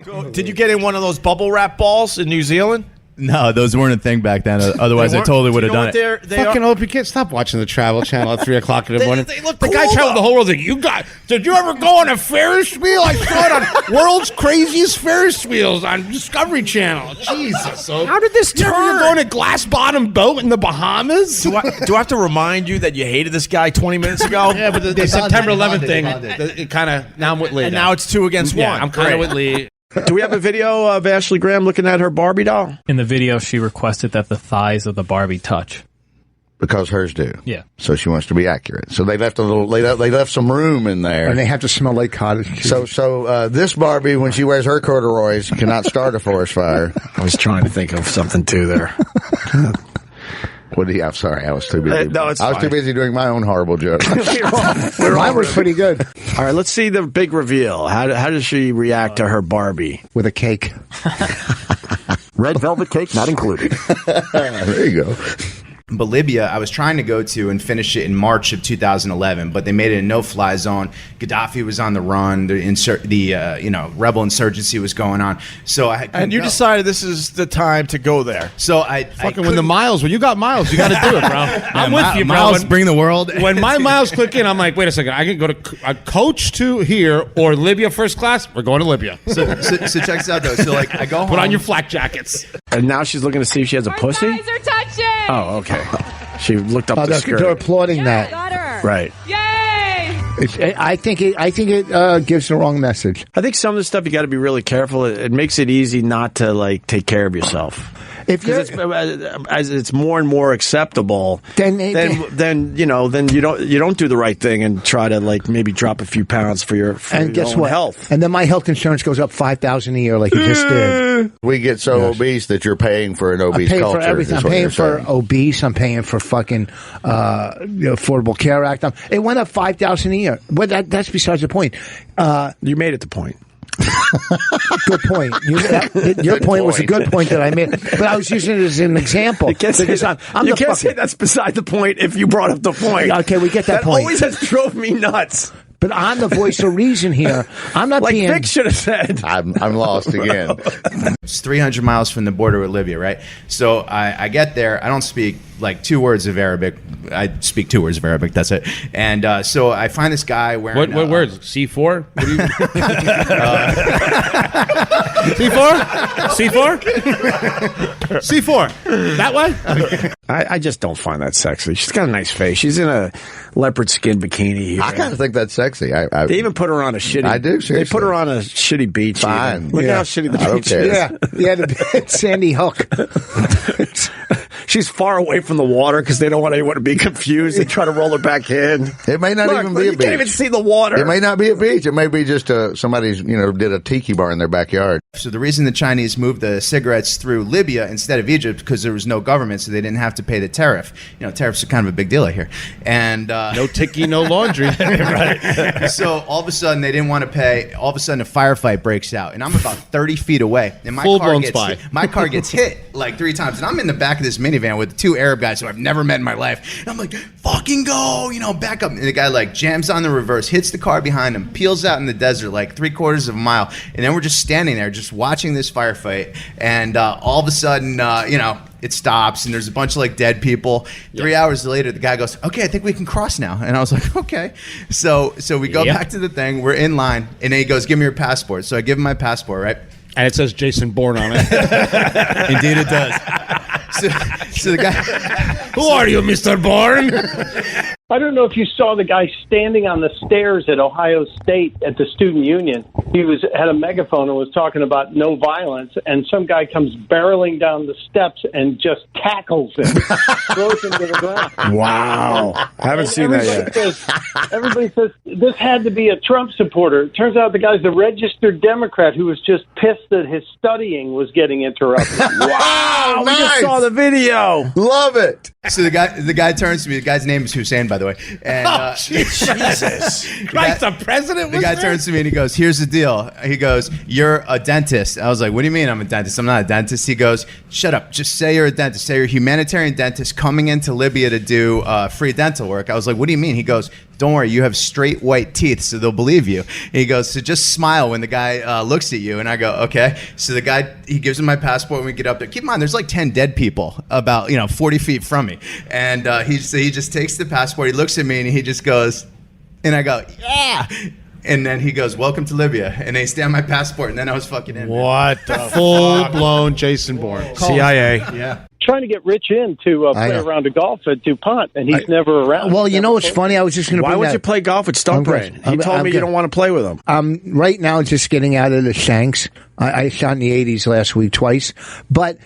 Did you get in one of those bubble wrap balls in New Zealand? No, those weren't a thing back then. Otherwise, I totally would have done it. Fucking Opie, can't stop watching the Travel Channel at 3 o'clock in the morning. They look the cool, guy traveled the though. whole world. Like, did you ever go on a Ferris wheel? I saw it on World's Craziest Ferris Wheels on Discovery Channel. Jesus. How did this turn? You're going to glass bottom boat in the Bahamas? Do I have to remind you that you hated this guy 20 minutes ago? Yeah, but the September 11th thing, it kind of, now I'm with Lee. And now it's 2 against 1. Yeah, I'm kind of with Lee. Do we have a video of Ashley Graham looking at her Barbie doll? In the video, she requested that the thighs of the Barbie touch. Because hers do. Yeah. So she wants to be accurate. So they left they left some room in there. And they have to smell like cottage cheese. So this Barbie, when she wears her corduroys, cannot start a forest fire. I was trying to think of something too there. I'm sorry, I was too busy. No, it's I was fine. too busy doing my own horrible joke. Mine was pretty good. All right, let's see the big reveal. How does she react to her Barbie? With a cake. Red velvet cake not included. There you go. Bolivia, I was trying to go to and finish it in March of 2011, but they made it a no-fly zone. Gaddafi was on the run. The rebel insurgency was going on. So And you decided this is the time to go there. So I When you got miles, you got to do it, bro. I'm with you, bro. Miles bring the world. When my miles click in, I'm like, wait a second. I can go to a coach to here or Libya first class. We're going to Libya. So check this out, though. So, I go home. Put on your flak jackets. And now she's looking to see if she has a pussy? Thighs are touching. Oh, okay. She looked up the They're skirt. applauding that. Got her. Right. Yay! I think it gives the wrong message. I think some of the stuff you got to be really careful. It makes it easy not to take care of yourself. If you're, As it's more and more acceptable, then you don't do the right thing and try to maybe drop a few pounds for your own health. And then my health insurance goes up $5,000 a year, like you just did. We get so obese that you're paying for an obese I'm paying culture. for everything. I'm paying for obese. I'm paying for fucking Affordable Care Act. It went up $5,000 a year. But that's besides the point. You made it the point. Good point. Your point was a good point that I made, but I was using it as an example. You can't say that's beside the point if you brought up the point. Okay, we get that point. That always has drove me nuts. But I'm the voice of reason here. I'm not being... Vic should have said. I'm lost again. It's 300 miles from the border with Libya, right? So I get there. I don't speak 2 words of Arabic. I speak 2 words of Arabic. That's it. And so I find this guy wearing... What words? C4? What do you... C4? C4? C4. That way? I just don't find that sexy. She's got a nice face. She's in a leopard skin bikini here. I kind of think that's sexy. They even put her on a shitty... I do, seriously. They put her on a shitty beach. Fine. Even. Look at how shitty the beach is. Yeah, the Sandy Hook. She's far away from the water because they don't want anyone to be confused. They try to roll her back in. It may not even be a you beach. can't even see the water. It may not be a beach. It may be just somebody's, did a tiki bar in their backyard. So the reason the Chinese moved the cigarettes through Libya instead of Egypt because there was no government, so they didn't have to pay the tariff. Tariffs are kind of a big deal here. And no tiki, no laundry. Right. So all of a sudden they didn't want to pay. All of a sudden a firefight breaks out, and I'm about 30 feet away, and my car gets hit 3 times, and I'm in the back of this minivan with 2 Arab guys who I've never met in my life. And I'm like, fucking go, back up. And the guy jams on the reverse, hits the car behind him, peels out in the desert 3/4 of a mile, and then we're just standing there just watching this firefight. And all of a sudden, it stops, and there's a bunch of dead people. 3 hours later, the guy goes, "Okay, I think we can cross now." And I was like, "Okay." So we go back to the thing. We're in line, and then he goes, "Give me your passport." So I give him my passport, right? And it says Jason Bourne on it. Indeed, it does. So the guy, who are you, Mr. Bourne? I don't know if you saw the guy standing on the stairs at Ohio State at the Student Union. He had a megaphone and was talking about no violence, and some guy comes barreling down the steps and just tackles him, throws him to the ground. Wow. I haven't seen that yet. Everybody says this had to be a Trump supporter. It turns out the guy's a registered Democrat who was just pissed that his studying was getting interrupted. Wow. Nice. We just saw the video. Love it. So the guy turns to me. The guy's name is Hussein, by the way. And Jesus Christ, the president was The guy there? turns to me and he goes, "Here's the deal." He goes, "You're a dentist." I was like, "What do you mean I'm a dentist? I'm not a dentist." He goes, "Shut up. Just say you're a dentist. Say you're a humanitarian dentist coming into Libya to do free dental work." I was like, "What do you mean?" He goes, don't worry, you have straight white teeth, so they'll believe you. And he goes, so just smile when the guy looks at you. And I go, okay. So the guy, he gives him my passport when we get up there. Keep in mind, there's like 10 dead people about 40 feet from me. And he just takes the passport, he looks at me, and he just goes, and I go, yeah. And then he goes, welcome to Libya. And they stamp my passport, and then I was fucking in. What the full-blown Jason Bourne. CIA. Yeah. Trying to get Rich in to play a round of golf at DuPont, and he's never around. Well, you know what's funny? I was just going to. Why would you play golf with Stumpbrain? He told me you don't want to play with him. I'm right now just getting out of the Shanks. I shot in the 80s last week twice, but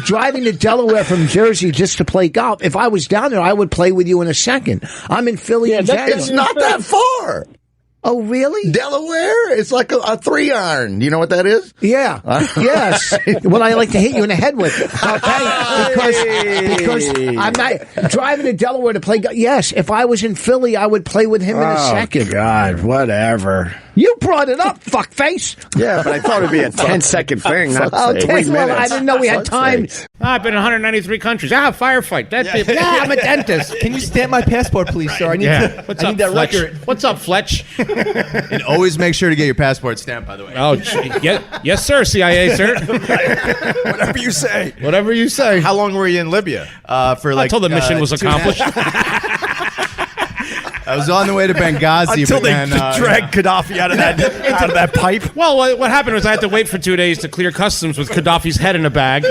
driving to Delaware from Jersey just to play golf. If I was down there, I would play with you in a second. I'm in Philly in January. It's not that far. Oh, really? Delaware? It's like a 3-iron. You know what that is? Yeah. Yes. What I like to hit you in the head with. Okay? Because I'm not driving to Delaware to play. Yes. If I was in Philly, I would play with him in a second. God, whatever. You brought it up, fuckface. Yeah, but I thought it'd be a 10-second thing. I didn't know we had time. I've been in 193 countries. Firefight. I'm a dentist. Can you stamp my passport, please, sir? I need that record. What's up, Fletch? And always make sure to get your passport stamped, by the way. Oh, yes, sir, CIA, sir. Whatever you say. Whatever you say. How long were you in Libya? For like until the mission was accomplished. I was on the way to Benghazi. Until they dragged Gaddafi out of that pipe. Well, what happened was I had to wait for 2 days to clear customs with Gaddafi's head in a bag.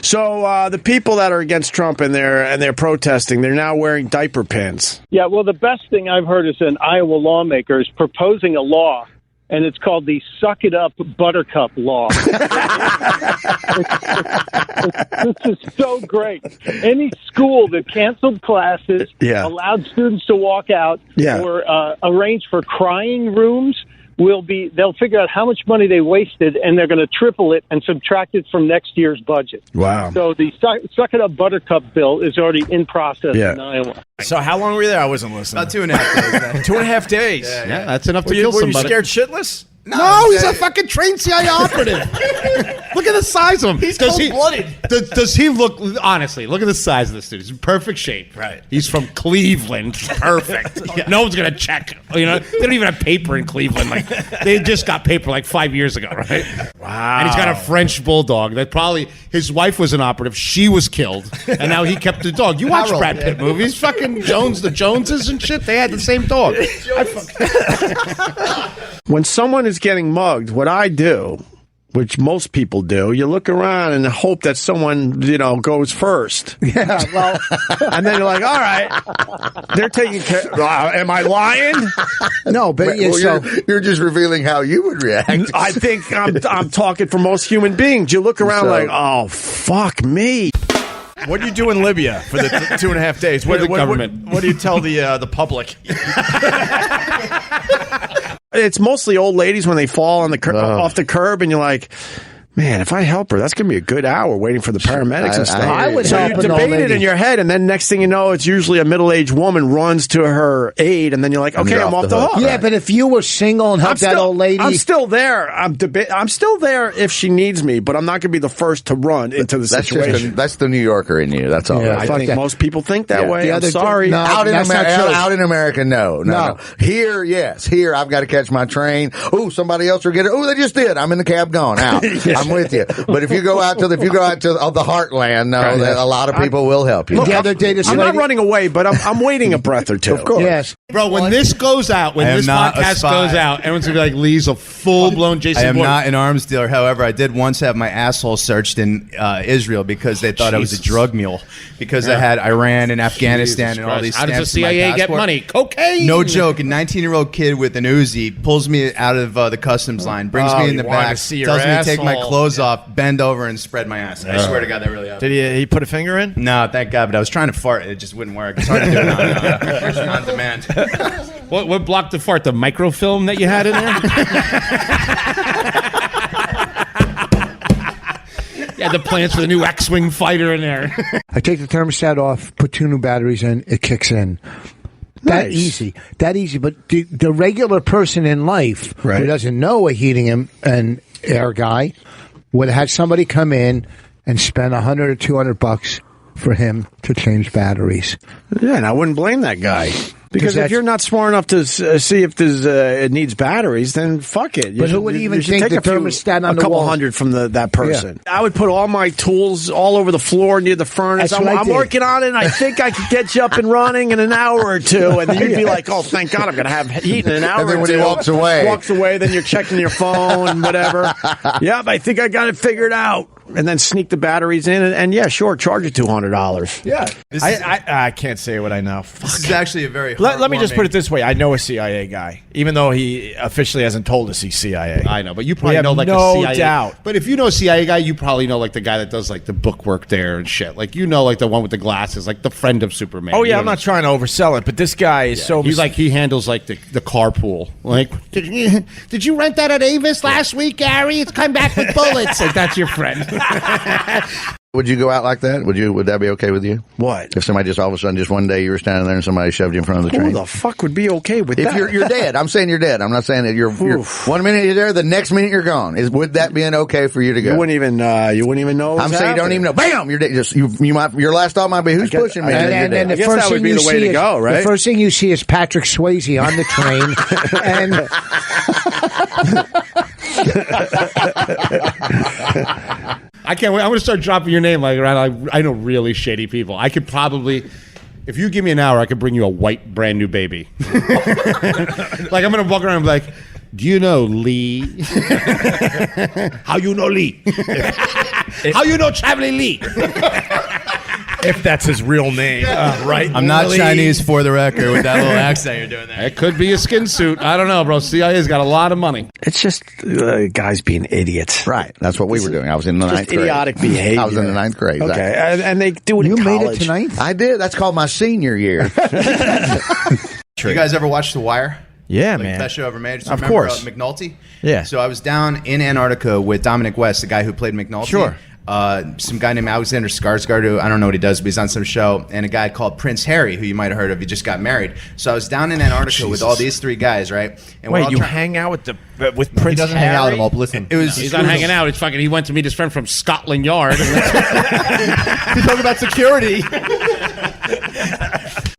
So the people that are against Trump and they're protesting, they're now wearing diaper pins. Yeah, well, the best thing I've heard is an Iowa lawmaker is proposing a law, and it's called the Suck It Up Buttercup Law. This is so great. Any school that canceled classes, allowed students to walk out, or arranged for crying rooms, they'll figure out how much money they wasted, and they're going to triple it and subtract it from next year's budget. Wow. So the Suck It Up Buttercup bill is already in process in Iowa. So how long were you there? I wasn't listening. About 2.5 days. 2.5 days. Yeah, that's enough to kill somebody. Were you scared shitless? No, he's a fucking trained CIA operative. Look at the size of him. He's cold-blooded. Does he look, honestly, look at the size of this dude. He's in perfect shape. Right. He's from Cleveland. Perfect. No one's going to check. They don't even have paper in Cleveland. Like, they just got paper like 5 years ago, right? Wow. And he's got a French bulldog that probably, his wife was an operative. She was killed. And now he kept the dog. You watch Brad Pitt movies. Fucking the Joneses and shit. They had the same dog. When someone is getting mugged, what I do, which most people do, you look around and hope that someone, goes first. Yeah, well. And then you're like, all right, they're taking care. Am I lying? No, but you're just revealing how you would react. I think I'm talking for most human beings. You look around like, oh, fuck me. What do you do in Libya for the 2.5 days? What do you tell the public? It's mostly old ladies when they fall on the off the curb, and you're like, man, if I help her, that's going to be a good hour waiting for the paramedics and stuff. I would so help you debate it in your head, and then next thing you know, it's usually a middle-aged woman runs to her aid, and then you're like, okay, I'm off the hook. Yeah, but if you were single and helped that old lady... I'm still there. I'm still there if she needs me, but I'm not going to be the first to run into the situation. That's the New Yorker in you. That's all. Yeah, I think most people think that way. I'm sorry. No, out in America, no. Here, yes. Here, I've got to catch my train. Oh, somebody else will get it. Oh, they just did. I'm in the cab gone. Out. I'm with you. But if you go out to the heartland, a lot of people will help you. Look, I'm not running away, but I'm waiting a breath or two. Of course. Yes. Bro, when this goes out, when this podcast goes out, everyone's going to be like, Lee's a full-blown Jason Bourne. I am not an arms dealer. However, I did once have my asshole searched in Israel because they thought I was a drug mule. Because I had Iran and Afghanistan and all these stamps. How does the CIA get money? Cocaine! No joke. A 19-year-old kid with an Uzi pulls me out of the customs line, brings me in the back, tells me to take my clothes off, bend over, and spread my ass. I swear to God, that really happened. Did he put a finger in? No, thank God. But I was trying to fart. It just wouldn't work. It's hard to do it on demand. What blocked the fart? The microfilm that you had in there? Yeah, the plans for the new X-Wing fighter in there. I take the thermostat off, put 2 new batteries in, it kicks in. That easy. But the regular person in life who doesn't know a heating and air guy would have had somebody come in and spend $100 or $200 for him to change batteries. Yeah, and I wouldn't blame that guy. Because if you're not smart enough to see if it needs batteries, then fuck it. But who would even think the thermostat on the wall? A couple wall? hundred from that person. Yeah. I would put all my tools all over the floor near the furnace. I'm working on it, and I think I could get you up and running in an hour or two. And then you'd be like, oh, thank God, I'm going to have heat in an hour and then or when two. he walks away, then you're checking your phone, whatever. Yep, I think I got it figured out. And then sneak the batteries in, and yeah, sure, charge you $200. Yeah, I can't say what I know. This is actually a very. Let me just put it this way: I know a CIA guy, even though he officially hasn't told us he's CIA. I know, but you probably know like no a CIA. doubt. But if you know a CIA guy, you probably know like the guy that does like the book work there and shit. Like you know, like the one with the glasses, like the friend of Superman. Oh yeah, I'm not trying to oversell it, but this guy is so. He's like he handles like the carpool. Like, did you rent that at Avis last week, Gary? It's come back with bullets. Like that's your friend. Would you go out like that? Would that be okay with you? What? If somebody just all of a sudden, just one day you were standing there and somebody shoved you in front of the train? Who the fuck would be okay with that? If you're dead. I'm saying you're dead. I'm not saying that you're 1 minute you're there, the next minute you're gone. Would that be an okay for you to go? You wouldn't even know. I'm saying you don't even know. Bam! You're dead. Your last thought might be who's pushing me. And the first thing you see the first thing you see is Patrick Swayze on the train, and. I can't wait. I'm going to start dropping your name like around. I know really shady people. I could probably, if you give me an hour, I could bring you a white brand new baby. Like I'm going to walk around and be like, do you know Lee? How you know Lee? How you know Traveling Lee? If that's his real name, right? I'm not Chinese for the record with that little accent you're doing there. It could be a skin suit. I don't know, bro. CIA's got a lot of money. It's just guys being idiots. Right. That's what we were doing. I was in the ninth grade. Idiotic behavior. I was in the ninth grade. Okay. Exactly. And they do it in college. You made it tonight? I did. That's called my senior year. You guys ever watch The Wire? Yeah, like man. Best show ever made. So of remember, course. McNulty? Yeah. So I was down in Antarctica with Dominic West, the guy who played McNulty. Sure. Some guy named Alexander Skarsgård, who I don't know what he does, but he's on some show, and a guy called Prince Harry, who you might have heard of. He just got married. So I was down in Antarctica with all these three guys, right? And wait, you hang out with with Prince Harry? He doesn't hang out with them all, but listen. He's not hanging out. It's fucking. He went to meet his friend from Scotland Yard. He's talking about security.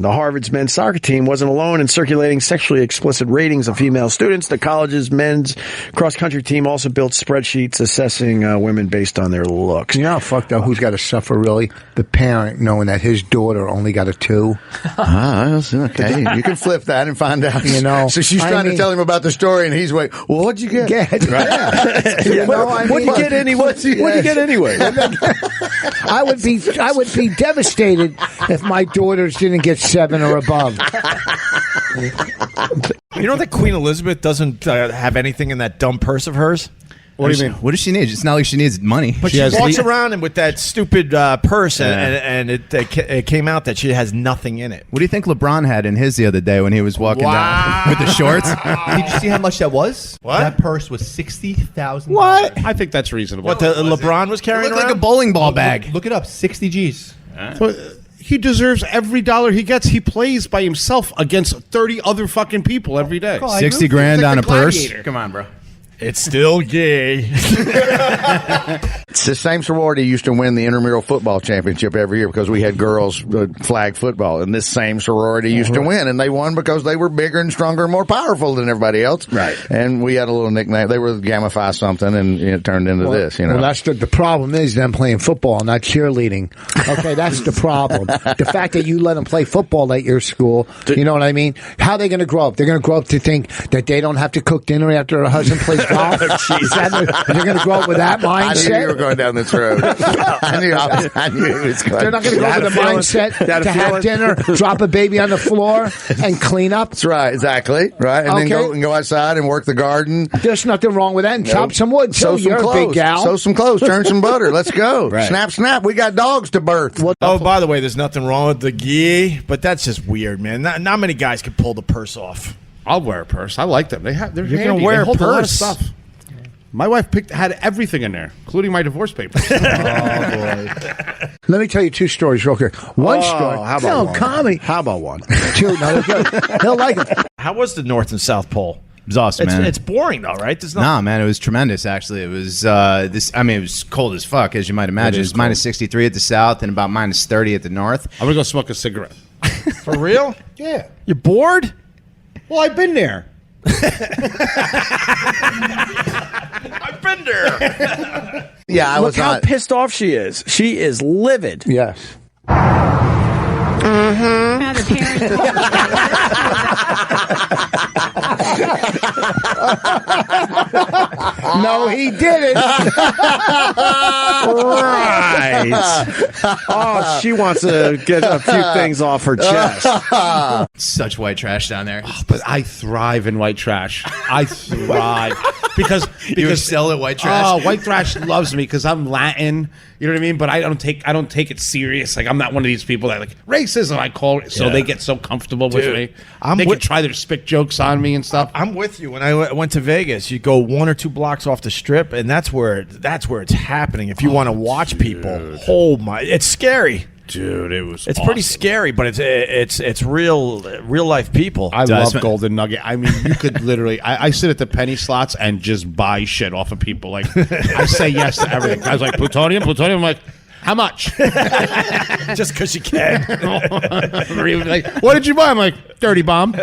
The Harvard's men's soccer team wasn't alone in circulating sexually explicit ratings of female students. The college's men's cross-country team also built spreadsheets assessing women based on their looks. You know how fucked up? Who's got to suffer, really? The parent knowing that his daughter only got a 2. Okay. You can flip that and find out. You know, so she's trying to tell him about the story, and he's like, well, what'd you get? Right. You know, what'd you get anyway? What'd you get anyway? I would be devastated if my daughters didn't get 7 or above. You know that Queen Elizabeth doesn't have anything in that dumb purse of hers? What do you mean? What does she need? It's not like she needs money. But she walks around and with that stupid purse, and it came out that she has nothing in it. What do you think LeBron had in his the other day when he was walking down with the shorts? Did you see how much that was? What? That purse was $60,000. What? I think that's reasonable. What LeBron was carrying It looked around? like a bowling ball bag. Look it up. 60 G's. He deserves every dollar he gets. He plays by himself against 30 other fucking people every day. God, 60 grand on a purse? Come on, bro. It's still gay. It's the same sorority used to win the intramural football championship every year because we had girls flag football, and this same sorority used to win, and they won because they were bigger and stronger and more powerful than everybody else. Right. And we had a little nickname. They were Gamma Phi something, and it turned into this. You know. Well, that's the problem is them playing football, not cheerleading. Okay, that's the problem. The fact that you let them play football at your school, you know what I mean? How are they going to grow up? They're going to grow up to think that they don't have to cook dinner after a husband plays golf. They're going to grow up with that mindset. I knew you were going down this road. I knew it was going. They're not going to grow up with the mindset to have dinner, drop a baby on the floor, and clean up. That's right, exactly. Right, and then go outside and work the garden. There's nothing wrong with that. And chop some wood. Sew some You're clothes. a big gal. Sew some clothes. Turn some butter. Let's go. Right. Snap, snap. We got dogs to birth. Oh, by the way, there's nothing wrong with the gi, but that's just weird, man. Not many guys can pull the purse off. I'll wear a purse. I like them. They're You're handy. gonna wear they hold a lot of purse? stuff. My wife had everything in there, including my divorce papers. Oh, boy. Let me tell you 2 stories real quick. One story. How about one? Comedy. How about one? 2. No, they're good. He'll like it. How was the North and South Pole? was awesome, man. It's boring though, right? Nah, man, it was tremendous. Actually, it was it was cold as fuck, as you might imagine. It was minus 63 at the south and about minus 30 at the north. I'm gonna go smoke a cigarette. For real? Yeah. You're bored? Well, I've been there. I've been there. Yeah, I Look was how not. pissed off she is. She is livid. Yes. No, he didn't. Right. Oh, she wants to get a few things off her chest. Such white trash down there. Oh, but I thrive in white trash. I thrive because You excel at white trash. Oh, white trash loves me because I'm Latin. You know what I mean? But I don't take it serious. Like, I'm not one of these people that like racism. I call it, so they get so comfortable with me. They can try their spit jokes on me and stuff. I'm with you. When I went to Vegas, you go 1 or 2 blocks off the strip, and that's where it's happening. If you want to watch people, it's scary. Dude, it's pretty scary, but it's real life people. I love Golden Nugget. I mean, you could literally. I sit at the penny slots and just buy shit off of people. Like, I say yes to everything. I was like, plutonium. I'm like, how much? Just because you can. Like, what did you buy? I'm like, dirty bomb.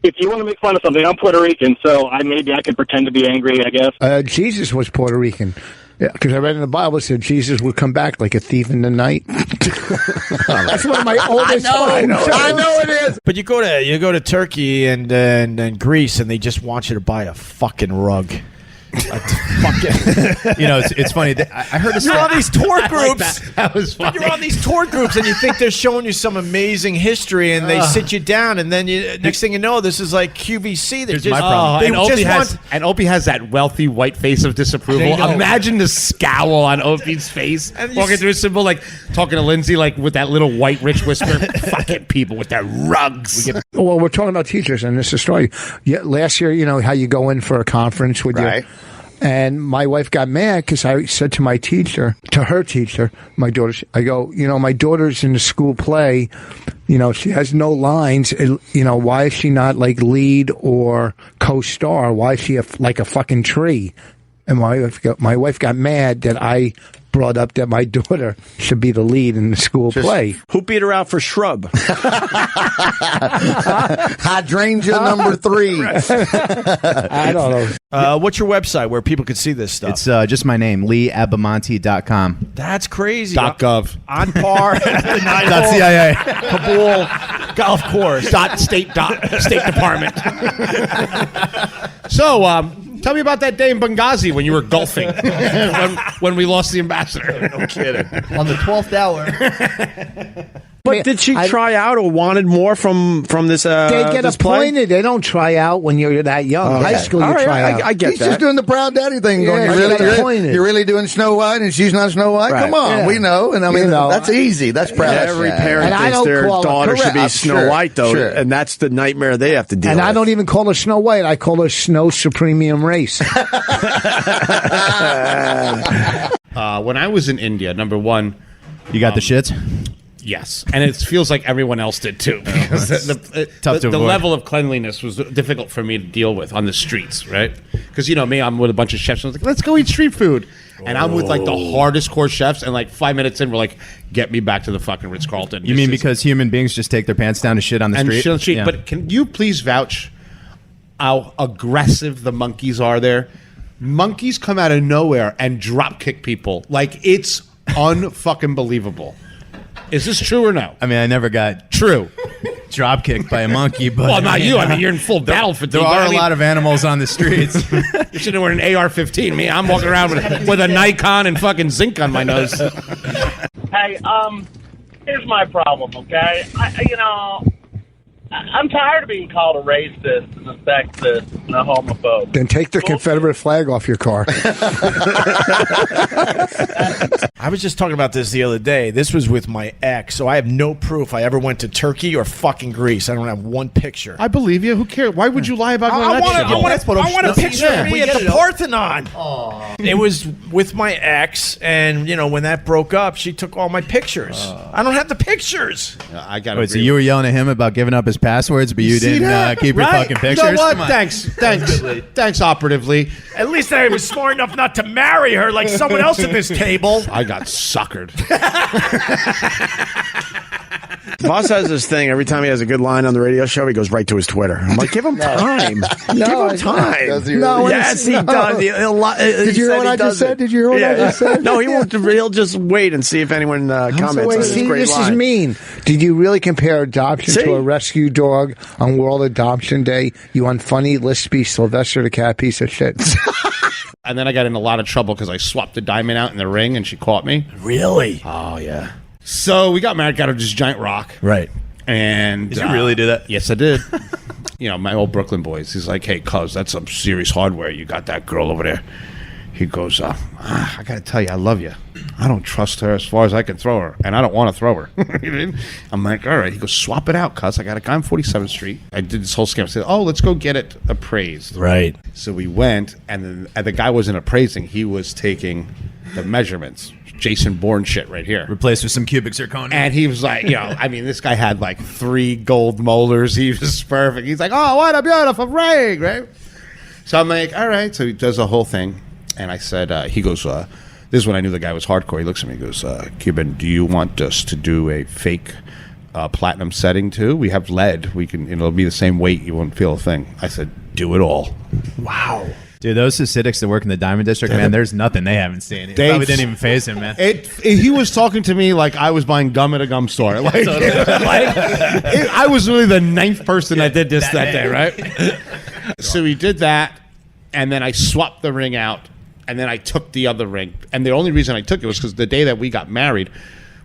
If you want to make fun of something, I'm Puerto Rican, so maybe I could pretend to be angry, I guess. Jesus was Puerto Rican. Yeah, because I read in the Bible it said Jesus would come back like a thief in the night. That's one of my oldest. I know it is. But you go to Turkey and Greece, and they just want you to buy a fucking rug. It's funny. I heard you're on these tour groups. That was funny. You're on these tour groups, and you think they're showing you some amazing history, and they sit you down, and then next thing you know, this is like QVC. They're just, my problem. they And Opie has that wealthy white face of disapproval. Imagine the scowl on Opie's face walking through a symbol, like talking to Lindsay, like with that little white rich whisper. Fucking people with their rugs. Well, we're talking about teachers, and this is a story. Yeah, last year, you know how you go in for a conference with your. And my wife got mad because I said to her teacher, my daughter, I go, my daughter's in the school play, she has no lines. Why is she not like lead or co-star? Why is she like a fucking tree? And my wife got mad that I brought up that my daughter should be the lead in the school play. Who beat her out for shrub? Hydrangea number 3. I don't know. What's your website where people could see this stuff? It's just my name, LeeAbamonte.com. That's crazy. .gov. On par. .cia. Kabul. Golf course. State Department. So, tell me about that day in Benghazi when you were golfing when we lost the ambassador. No kidding. On the 12th hour. But did she try out or wanted more from this? They get this appointed. They don't try out when you're that young. High school, you try out. I get He's that. just doing the proud daddy thing. Going, Yeah, you're really doing Snow White, and she's not Snow White. Right. Come on, Yeah. we know. And I mean, that's easy. That's proud. Every parent And I thinks don't their call her daughter should be correct. Snow Sure, White, though, sure. and that's the nightmare they have to deal And with. I don't even call her Snow White. I call her Snow Supremium Race. When I was in India, number one, You got the shits? yes, and it feels like everyone else did too. Because tough to the avoid. level of cleanliness was difficult for me to deal with on the streets, right? Because me, I'm with a bunch of chefs. And I was like, let's go eat street food, and I'm with like the hardest core chefs. And like 5 minutes in, we're like, get me back to the fucking Ritz Carlton. You mean because human beings just take their pants down to shit on the street? Shit on the street. Yeah. But can you please vouch how aggressive the monkeys are there? Monkeys come out of nowhere and drop kick people. Like, it's unfucking believable. Is this true or no? I mean, I never got True. drop kicked by a monkey, but Well, not you. I mean, you're in full battle for there are a lot of animals on the streets. You should have worn an AR-15. Me, I'm walking around with a Nikon and fucking zinc on my nose. Hey, here's my problem, okay? I'm tired of being called a racist and a sexist and a homophobe. Then take the Confederate flag off your car. I was just talking about this the other day. This was with my ex, so I have no proof I ever went to Turkey or fucking Greece. I don't have one picture. I believe you. Who cares? Why would you lie about I that shit? want a picture of me at the Parthenon. It was with my ex, and when that broke up, she took all my pictures. I don't have the pictures. I got Wait, so you were yelling at him about giving up his established passwords, but you didn't keep your fucking pictures. You know what? Thanks, operatively. At least I was smart enough not to marry her like someone else at this table. I got suckered. Vos has this thing. Every time he has a good line on the radio show, he goes right to his Twitter. I'm like, give him time. Give him time. Does he really? Yes, he does. Did you hear what I just said? Did you hear what I just said? No, he won't. He'll just wait and see if anyone comments on his See, great this line. is mean. Did you really compare adoption to a rescue dog on World Adoption Day? You unfunny, lispy Sylvester the Cat piece of shit. And then I got in a lot of trouble because I swapped the diamond out in the ring and she caught me. Really? Oh, yeah. So we got married, got her this giant rock. Right. And Did you really do that? Yes, I did. My old Brooklyn boys. He's like, hey, cuz, that's some serious hardware. You got that girl over there. He goes, I got to tell you, I love you. I don't trust her as far as I can throw her, and I don't want to throw her. I'm like, all right. He goes, swap it out, cuz. I got a guy on 47th Street. I did this whole scam. I said, let's go get it appraised. Right. So we went, and the guy wasn't appraising. He was taking the measurements. Jason Bourne shit right here. Replaced with some cubic zirconia. And he was like, this guy had like 3 gold molars. He was perfect. He's like, oh, what a beautiful ring, right? So I'm like, all right. So he does the whole thing. And I said, he goes, this is when I knew the guy was hardcore. He looks at me and goes, Cuban, do you want us to do a fake platinum setting too? We have lead. We can, it'll be the same weight. You won't feel a thing. I said, do it all. Wow. Dude, those Hasidics that work in the Diamond District, man, there's nothing they haven't seen. It probably didn't even phase him, man. He was talking to me like I was buying gum at a gum store. I was really the 9th person that did this that day, right? So we did that, and then I swapped the ring out, and then I took the other ring. And the only reason I took it was because the day that we got married,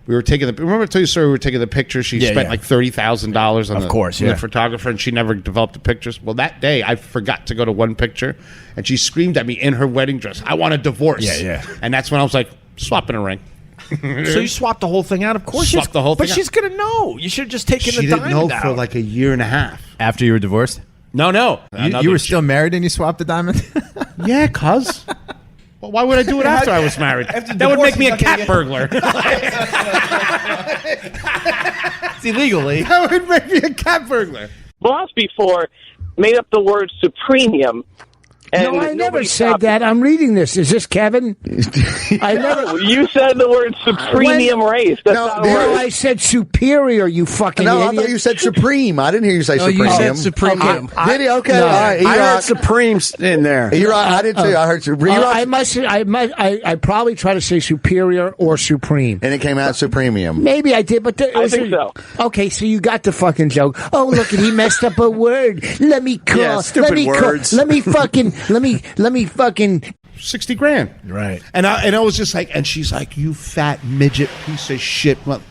we were taking remember I told you, sir, we were taking the pictures. She spent like $30,000 on the photographer, and she never developed the pictures. Well, that day I forgot to go to one picture, and she screamed at me in her wedding dress, I want a divorce. Yeah. And that's when I was like, swapping a ring. So you swapped the whole thing out? Of course, Swapped the whole thing but out. she's gonna know. You should have just taken She the didn't know diamond for out. like a year and a half. After you were divorced? No. You were still married and you swapped the diamond? Yeah, cuz. Well, why would I do it after I was married? That would make me a cat burglar. It's illegally. That would make me a cat burglar. Boss before made up the word supremium. No, I never said that. I'm reading this. Is this Kevin? I never. You said the word supremium race. That's not a word. I said superior. You fucking No, idiot. I thought you said supreme. I didn't hear you say supreme. You said supremium. Did he? Okay. No. All right. I heard supreme in there. You're right. I did too. I heard supreme. I probably try to say superior or supreme. And it came out supremium. Maybe I did, but I think so. Okay, so you got the fucking joke. Oh, look, he messed up a word. Let me call. Yeah, stupid words. Let me fucking. 60 grand. Right. And I was just like, and she's like, you fat midget piece of shit. Well,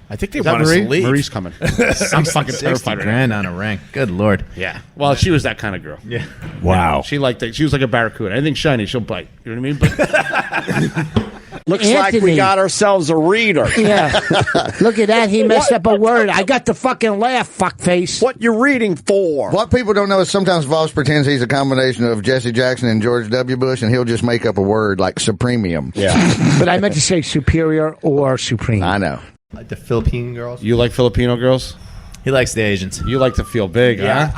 I think they is that want us Marie? to leave. Marie's coming. I'm fucking terrified right now. $60,000 on a ring. Good Lord. Yeah. Well, she was that kind of girl. Yeah. Wow. She liked it. She was like a barracuda. Anything shiny, she'll bite. You know what I mean? But Looks like we got ourselves a reader. Yeah. Look at that. He messed up a word. I got the fucking laugh, fuckface. What you reading for? What people don't know is sometimes Voss pretends he's a combination of Jesse Jackson and George W. Bush, and he'll just make up a word like supremium. Yeah. But I meant to say superior or supreme. I know. Like the Philippine girls. you like Filipino girls? He likes the Asians. You like to feel big, huh?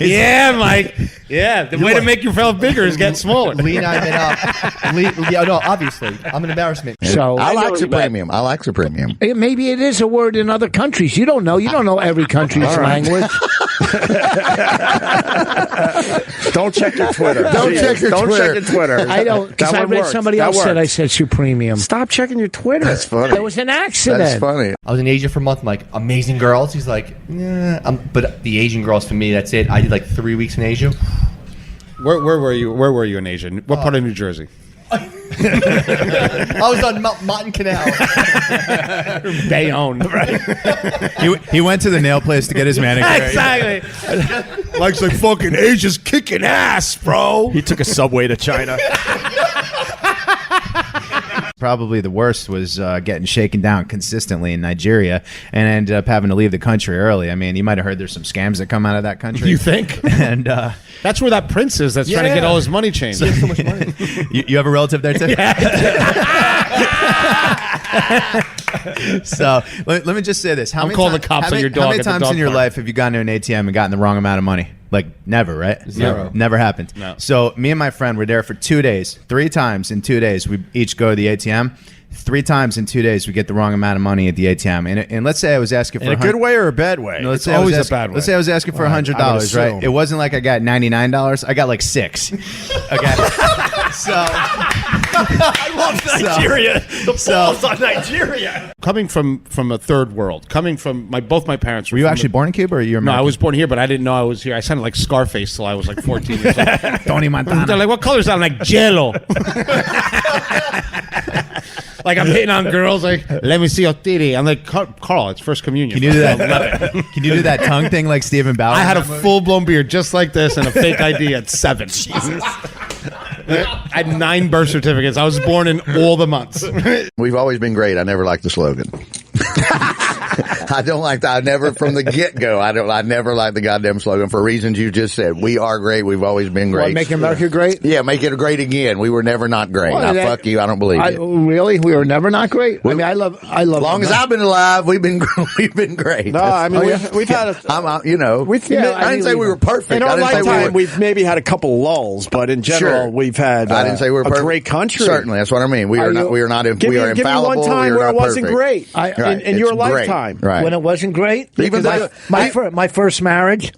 Yeah, Mike. Yeah, the way to make yourself bigger is get smaller. Lee and I met up. No, obviously, I'm an embarrassment. So I like supremium. I like supremium. maybe it is a word in other countries. You don't know. You don't know every country's language. Don't check your Twitter. Don't check your Twitter. I don't, because That I one read works. somebody That else said I works. said supremium. Stop checking your Twitter. That's funny. It was an accident. That's funny. I was in Asia for a month. I'm like, amazing girls. He's like, yeah. But the Asian girls for me, that's it. I did like 3 weeks in Asia. Where were you? Where were you in Asia? What part of New Jersey? I was on Mountain Canal. Bayonne, right? He went to the nail place to get his manicure. Exactly. Mike's like, fucking Asia's kicking ass, bro. He took a subway to China. Probably the worst was getting shaken down consistently in Nigeria and ended up having to leave the country early. I mean, you might have heard there's some scams that come out of that country. You think? And that's where that prince is that's trying to get all his money changed. So much money. you have a relative there too? So let me just say this: I'll call the cops on your dog. How many at the times dog in your park. life have you gone to an ATM and gotten the wrong amount of money? Like never, right? Zero. Never happened. No. So me and my friend were there for 2 days. 3 times in 2 days, we each go to the ATM. 3 times in 2 days, we get the wrong amount of money at the ATM. And let's say I was asking for In a good way or a bad way? No, let's It's say I was always a asking- bad way. Let's say I was asking for Well, I would $100, right? assume. It wasn't like I got $99. I got like 6. Okay. So I love Nigeria. The balls on Nigeria. Coming from a third world, coming from both my parents. Were you actually born in Cuba or you were No, American? I was born here, but I didn't know I was here. I sounded like Scarface till I was like 14 years old. Tony Montana. They're like, what color is that? I'm like, jello. Like I'm hitting on girls. Like, let me see your titty. I'm like, Carl, it's first communion. Can you do that? Can you do that tongue thing like Stephen Bauer? I had a full blown beard just like this and a fake ID at 7. Jesus. I had 9 birth certificates. I was born in all the months. We've always been great. I never liked the slogan. I don't like that. I never, from the get-go, I never liked the goddamn slogan for reasons you just said. We are great. We've always been great. What, make America great? Yeah, make it great again. We were never not great. Well, Now, fuck you. I don't believe it. Really? We were never not great? I mean, I love. As long as I've been alive, we've been great. No, I mean, we've had a... I didn't say we were perfect. In our I didn't say lifetime, we were, we've maybe had a couple lulls, but in general, Sure. we've had I didn't say we were a perfect. great country. Certainly, that's what I mean. We are not Give me infallible. one time we are where it not wasn't perfect. great in your It's great. lifetime. Right. When it wasn't great? Even my first marriage.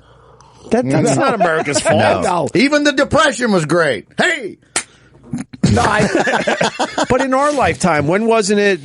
That's not America's fault. No. Even the Depression was great. Hey! No, But in our lifetime, when wasn't it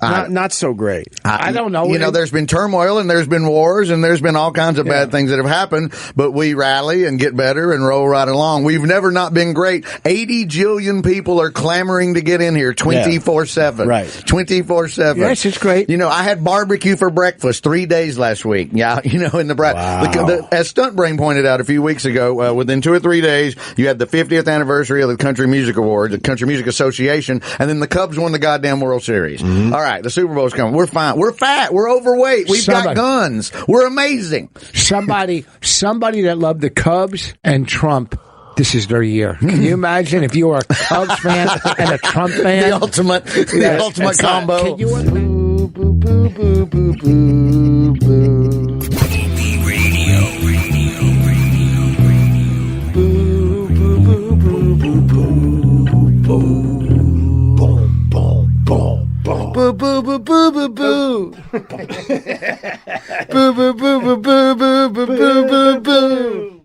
not so great? I don't know. You know, there's been turmoil and there's been wars and there's been all kinds of bad things that have happened, but we rally and get better and roll right along. We've never not been great. 80 jillion people are clamoring to get in here 24/7. Right. 24/7. Yes, it's great. You know, I had barbecue for breakfast 3 days last week. Yeah, you know, in the as Stunt Brain pointed out a few weeks ago, within 2 or 3 days, you had the 50th anniversary of the Country Music Awards, the Country Music Association, and then the Cubs won the goddamn World Series. Mm-hmm. All right, the Super Bowl's coming. We're fine. We're fat. We're overweight. We've got guns. We're amazing. Somebody that loved the Cubs and Trump. This is their year. Can you imagine if you were a Cubs fan and a Trump fan? The ultimate combo. Can you boo, boo, boo, boo, boo, boo, boo. Boo, boo, boo, boo, boo, boo. Boo, boo, boo, boo, boo, boo, boo, boo, boo, boo.